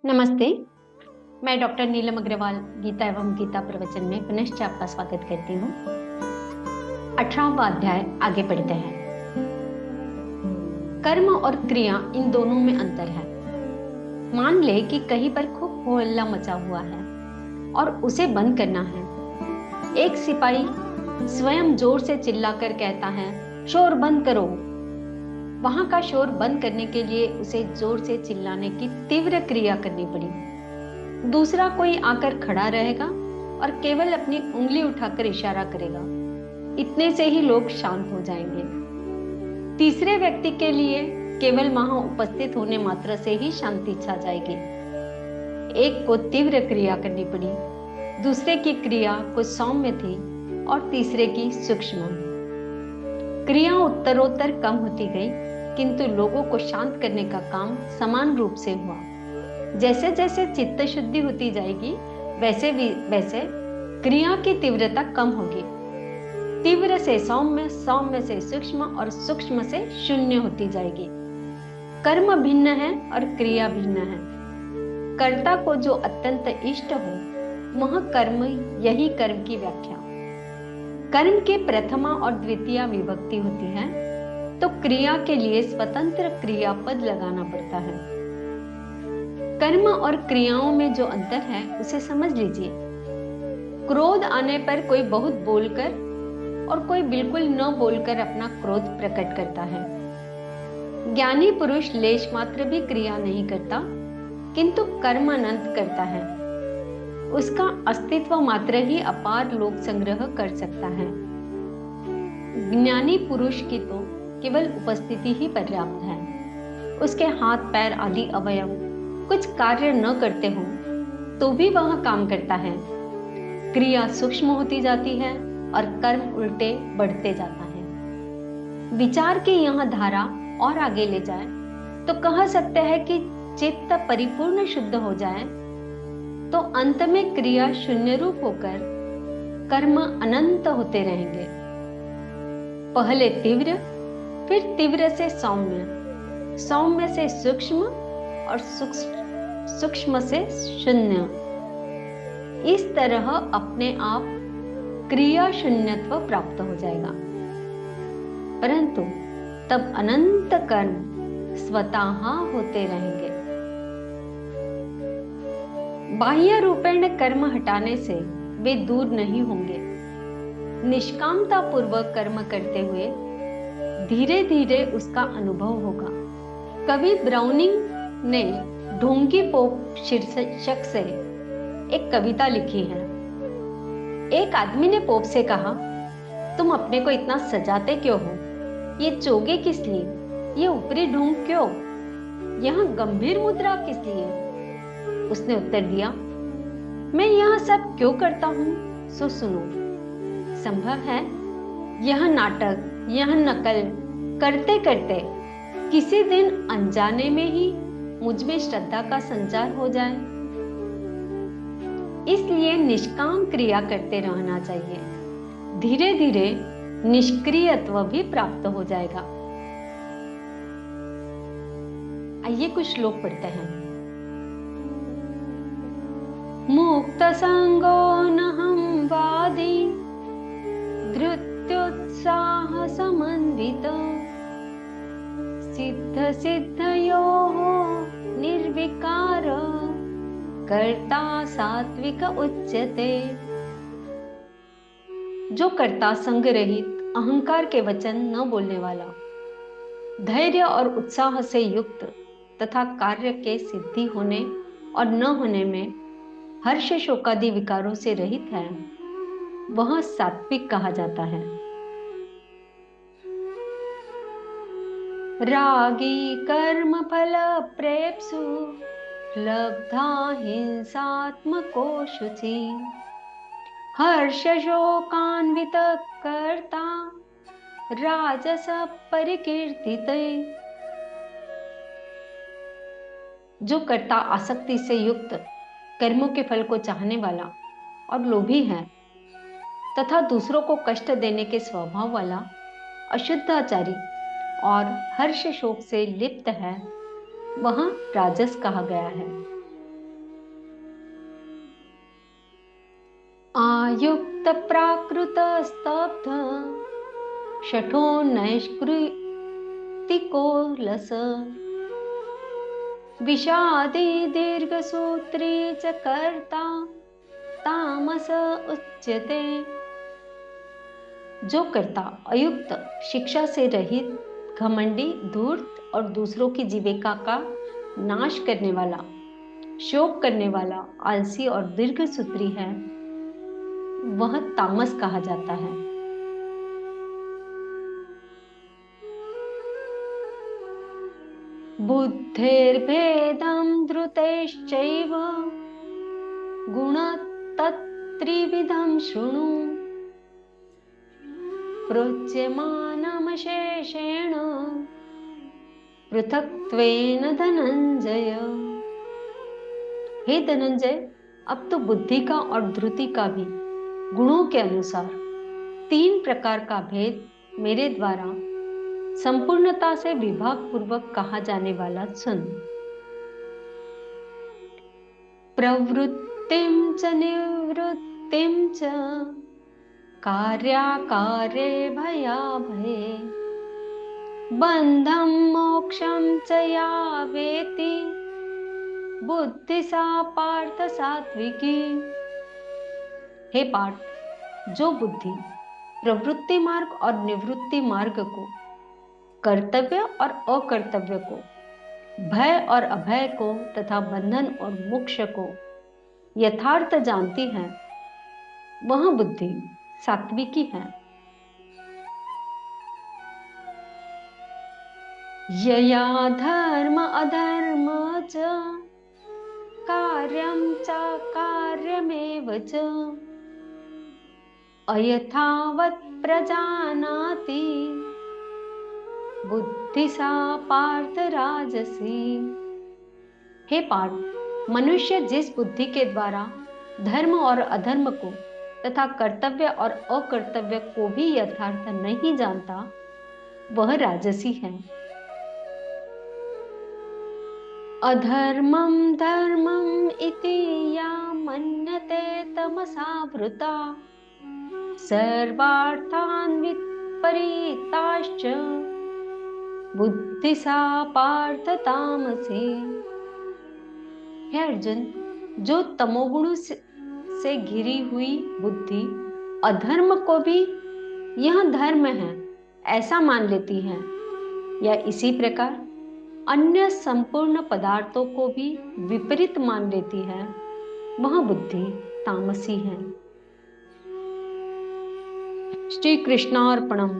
नमस्ते, मैं डॉक्टर नीलम अग्रवाल गीता एवं गीता प्रवचन में पुनश्च आपका स्वागत करती हूँ। 18वां अध्याय आगे बढ़ते हैं। कर्म और क्रिया इन दोनों में अंतर है। मान ले कि कहीं पर खूब हो हल्ला मचा हुआ है और उसे बंद करना है। एक सिपाही स्वयं जोर से चिल्लाकर कहता है, शोर बंद करो। वहां का शोर बंद करने के लिए उसे जोर से चिल्लाने की तीव्र क्रिया करनी पड़ी। दूसरा कोई आकर खड़ा रहेगा और केवल अपनी उंगली उठाकर इशारा करेगा। इतने से ही लोग शांत हो जाएंगे। तीसरे व्यक्ति के लिए केवल वहां उपस्थित होने मात्र से ही शांति छा जाएगी। एक को तीव्र क्रिया करनी पड़ी, दूसरे की क्रिया कुछ सौम्य थी और तीसरे की सूक्ष्म। क्रिया उत्तरोत्तर कम होती गई, किंतु लोगों को शांत करने का काम समान रूप से हुआ। जैसे जैसे चित्त शुद्धि होती जाएगी, वैसे क्रिया की तीव्रता कम होगी। तीव्र से सौम्य, सौम्य से सूक्ष्म और सूक्ष्म से शून्य होती जाएगी। कर्म भिन्न है और क्रिया भिन्न है। कर्ता को जो अत्यंत इष्ट हो वह कर्म, यही कर्म की व्याख्या। कर्म के प्रथमा और द्वितीया विभक्ति होती है तो क्रिया के लिए स्वतंत्र क्रियापद लगाना पड़ता है। कर्म और क्रियाओं में जो अंतर है उसे समझ लीजिए। क्रोध आने पर कोई बहुत बोलकर और कोई बिल्कुल न बोलकर अपना क्रोध प्रकट करता है। ज्ञानी पुरुष लेश मात्र भी क्रिया नहीं करता, किंतु कर्म अनंत करता है। उसका अस्तित्व मात्र ही अपार लोक संग्रह कर सकता है। ज्ञानी पुरुष की तो केवल उपस्थिति ही पर्याप्त है। उसके हाथ पैर आदि अवयव कुछ कार्य न करते हो तो भी वह काम करता है। क्रिया सूक्ष्म होती जाती है और कर्म उल्टे बढ़ते जाता है। विचार की यह धारा और आगे ले जाए तो कह सकते हैं कि चित्त परिपूर्ण शुद्ध हो जाए तो अंत में क्रिया शून्य रूप होकर कर्म अनंत होते रहेंगे। पहले तीव्र, फिर तीव्र से सौम्य, सौम्य से सूक्ष्म और सूक्ष्म से शून्य। इस तरह अपने आप क्रिया शून्यत्व प्राप्त हो जाएगा। परंतु तब अनंत कर्म स्वतः होते रहेंगे। बाह्य रूपेण कर्म हटाने से वे दूर नहीं होंगे। निष्कामता पूर्वक कर्म करते हुए धीरे धीरे उसका अनुभव होगा। कवि ब्राउनिंग ने ढोंगी पोप शीर्षक से एक कविता लिखी है। एक आदमी ने पोप से कहा, तुम अपने को इतना सजाते क्यों हो? ये चोगे किस लिए? ये ऊपरी ढोंग क्यों? यहाँ गंभीर मुद्रा किस लिए? उसने उत्तर दिया, मैं यह सब क्यों करता हूँ सो सुनो। संभव है यह नाटक, यह नकल करते करते किसी दिन अनजाने में ही मुझ में श्रद्धा का संचार हो जाए। इसलिए निष्काम क्रिया करते रहना चाहिए। धीरे धीरे निष्क्रियत्व भी प्राप्त हो जाएगा। आइए कुछ श्लोक पढ़ते हैं। मुक्त संगो नहं वादी धृत्युत्साह समन्वित सिद्ध सिद्धयोः निर्विकार कर्ता सात्विक उच्यते। जो कर्ता संग रहित, अहंकार के वचन न बोलने वाला, धैर्य और उत्साह से युक्त तथा कार्य के सिद्धि होने और न होने में हर्ष शोकादि विकारों से रहित है, वह सात्विक कहा जाता है। रागी कर्म फल प्रेप्सु लब्धा हिंसात्मको शुचि हर्ष शोकान्वित कर्ता राजस परिकीर्तिते। जो कर्ता आसक्ति से युक्त, कर्मों के फल को चाहने वाला और लोभी है तथा दूसरों को कष्ट देने के स्वभाव वाला, अशुद्धाचारी और हर्ष शोक से लिप्त है, वह राजस कहा गया है। युक्त प्राकृत स्तब्ध शठो नैष्कृतिको लस विषादी दीर्घसूत्री च कर्ता तामस उच्यते। जो कर्ता अयुक्त, शिक्षा से रहित, घमंडी, धूर्त और दूसरों की जीविका का नाश करने वाला, शोक करने वाला, आलसी और दीर्घसूत्री है, वह तामस कहा जाता है। बुद्धेर्भेदं धृतेश्चैव गुणतत्त्रिविधं शृणु प्रोच्यमानमशेषेण पृथक्त्वेन धनंजय। हे धनंजय, अब तो बुद्धि का और धृति का भी गुणों के अनुसार 3 प्रकार का भेद मेरे द्वारा संपूर्णता से विभाग पूर्वक कहा जाने वाला सुन। प्रवृत्तिं च निवृत्तिं च कार्याकार्ये भयाभये बंधं मोक्षं च या वेति बुद्धि सा पार्थ सात्विकी। हे पार्थ, जो बुद्धि प्रवृत्ति मार्ग और निवृत्ति मार्ग को, कर्तव्य और अकर्तव्य को, भय और अभय को तथा बंधन और मोक्ष को यथार्थ जानती है, वह बुद्धि सात्विकी है। यया धर्म अधर्म च कार्यं च कार्यमेव च अयथावत् प्रजानाति बुद्धि सा पार्थ राजसी। हे पार्थ, मनुष्य जिस बुद्धि के द्वारा धर्म और अधर्म को तथा कर्तव्य और अकर्तव्य को भी यथार्थ नहीं जानता, वह राजसी है। अधर्मं धर्मम् इति या मन्यते तमसावृता सर्वार्थान् विपरीताश्च बुद्धि सा पार्थ तामसी। हे अर्जुन, जो तमोगुण से घिरी हुई बुद्धि अधर्म को भी यह धर्म है ऐसा मान लेती है, या इसी प्रकार अन्य संपूर्ण पदार्थों को भी विपरीत मान लेती है, वह बुद्धि तामसी है। श्री कृष्णार्पणम।